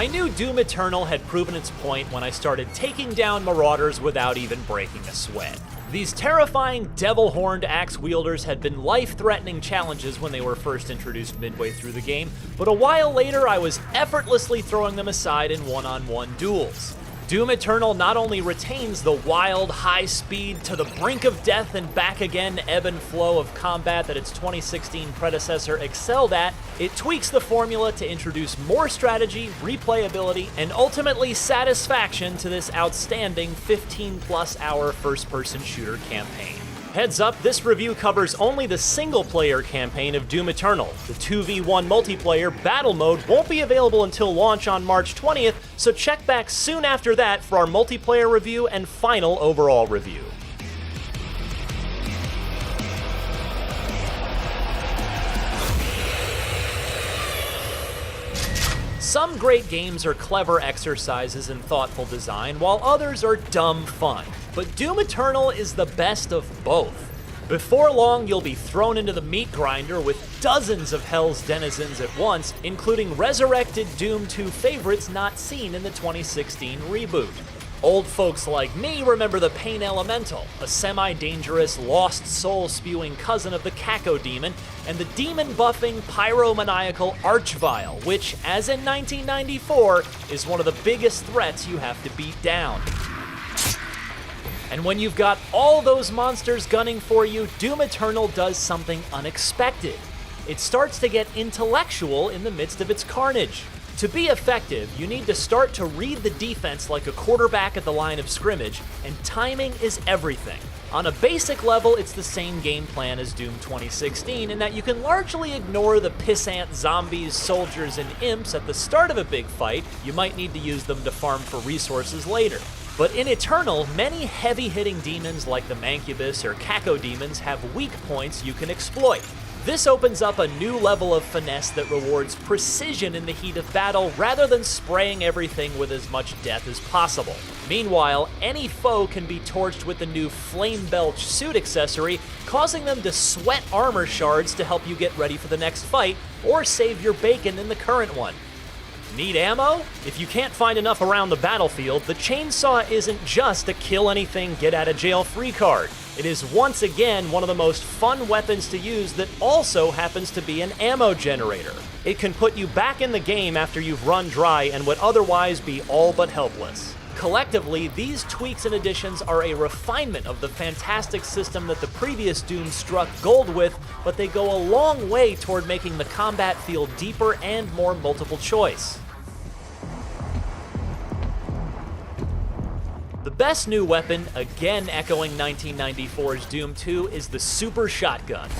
I knew Doom Eternal had proven its point when I started taking down Marauders without even breaking a sweat. These terrifying devil-horned axe wielders had been life-threatening challenges when they were first introduced midway through the game, but a while later I was effortlessly throwing them aside in one-on-one duels. Doom Eternal not only retains the wild, high speed, to the brink of death and back again ebb and flow of combat that its 2016 predecessor excelled at, it tweaks the formula to introduce more strategy, replayability, and ultimately satisfaction to this outstanding 15-plus hour first-person shooter campaign. Heads up, this review covers only the single-player campaign of Doom Eternal. The 2v1 multiplayer battle mode won't be available until launch on March 20th, so check back soon after that for our multiplayer review and final overall review. Some great games are clever exercises in thoughtful design, while others are dumb fun. But Doom Eternal is the best of both. Before long, you'll be thrown into the meat grinder with dozens of Hell's denizens at once, including resurrected Doom 2 favorites not seen in the 2016 reboot. Old folks like me remember the Pain Elemental, a semi-dangerous, lost soul-spewing cousin of the Caco Demon, and the demon-buffing, pyromaniacal Archvile, which, as in 1994, is one of the biggest threats you have to beat down. And when you've got all those monsters gunning for you, Doom Eternal does something unexpected. It starts to get intellectual in the midst of its carnage. To be effective, you need to start to read the defense like a quarterback at the line of scrimmage, and timing is everything. On a basic level, it's the same game plan as Doom 2016 in that you can largely ignore the pissant zombies, soldiers, and imps at the start of a big fight. You might need to use them to farm for resources later. But in Eternal, many heavy-hitting demons like the Mancubus or Caco demons have weak points you can exploit. This opens up a new level of finesse that rewards precision in the heat of battle rather than spraying everything with as much death as possible. Meanwhile, any foe can be torched with the new Flame Belch suit accessory, causing them to sweat armor shards to help you get ready for the next fight, or save your bacon in the current one. Need ammo? If you can't find enough around the battlefield, the chainsaw isn't just a kill-anything, get-out-of-jail-free card. It is once again one of the most fun weapons to use that also happens to be an ammo generator. It can put you back in the game after you've run dry and would otherwise be all but helpless. Collectively, these tweaks and additions are a refinement of the fantastic system that the previous Doom struck gold with, but they go a long way toward making the combat feel deeper and more multiple choice. The best new weapon, again echoing 1994's Doom 2, is the Super Shotgun.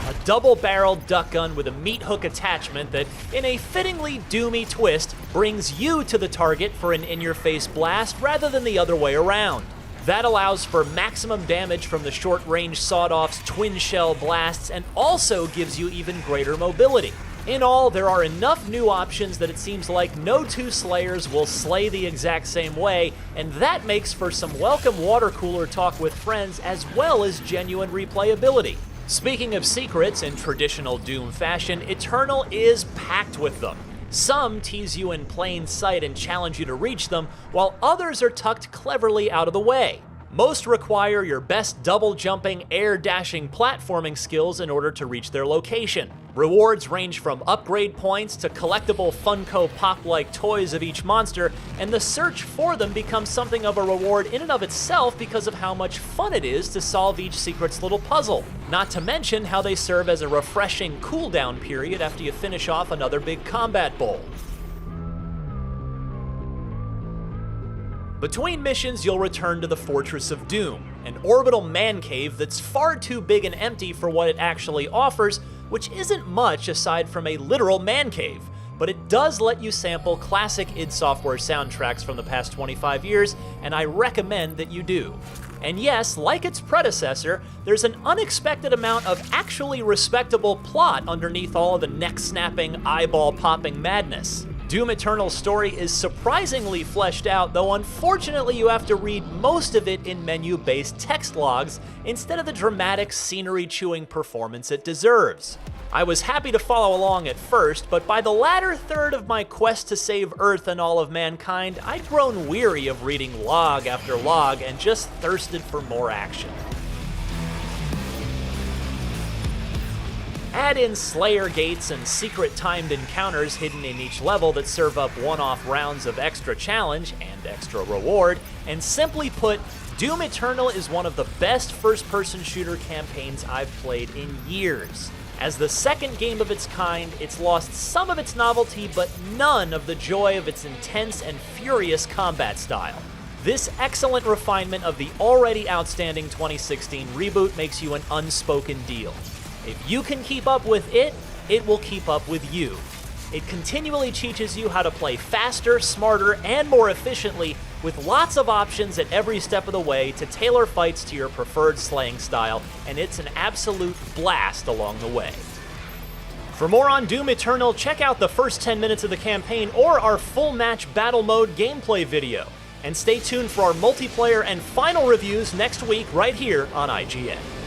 A double-barreled duck gun with a meat hook attachment that, in a fittingly doomy twist, brings you to the target for an in-your-face blast rather than the other way around. That allows for maximum damage from the short-range sawed-off's twin-shell blasts and also gives you even greater mobility. In all, there are enough new options that it seems like no two slayers will slay the exact same way, and that makes for some welcome water cooler talk with friends as well as genuine replayability. Speaking of secrets in traditional Doom fashion, Eternal is packed with them. Some tease you in plain sight and challenge you to reach them, while others are tucked cleverly out of the way. Most require your best double-jumping, air-dashing platforming skills in order to reach their location. Rewards range from upgrade points to collectible Funko Pop-like toys of each monster, and the search for them becomes something of a reward in and of itself because of how much fun it is to solve each secret's little puzzle. Not to mention how they serve as a refreshing cooldown period after you finish off another big combat bowl. Between missions, you'll return to the Fortress of Doom, an orbital man cave that's far too big and empty for what it actually offers, which isn't much aside from a literal man cave, but it does let you sample classic id Software soundtracks from the past 25 years, and I recommend that you do. And yes, like its predecessor, there's an unexpected amount of actually respectable plot underneath all of the neck-snapping, eyeball-popping madness. Doom Eternal's story is surprisingly fleshed out, though unfortunately you have to read most of it in menu-based text logs instead of the dramatic scenery-chewing performance it deserves. I was happy to follow along at first, but by the latter third of my quest to save Earth and all of mankind, I'd grown weary of reading log after log and just thirsted for more action. Add in Slayer gates and secret timed encounters hidden in each level that serve up one-off rounds of extra challenge and extra reward, and simply put, Doom Eternal is one of the best first-person shooter campaigns I've played in years. As the second game of its kind, it's lost some of its novelty, but none of the joy of its intense and furious combat style. This excellent refinement of the already outstanding 2016 reboot makes you an unspoken deal. If you can keep up with it, it will keep up with you. It continually teaches you how to play faster, smarter, and more efficiently, with lots of options at every step of the way to tailor fights to your preferred slaying style, and it's an absolute blast along the way. For more on Doom Eternal, check out the first 10 minutes of the campaign or our full match battle mode gameplay video. And stay tuned for our multiplayer and final reviews next week right here on IGN.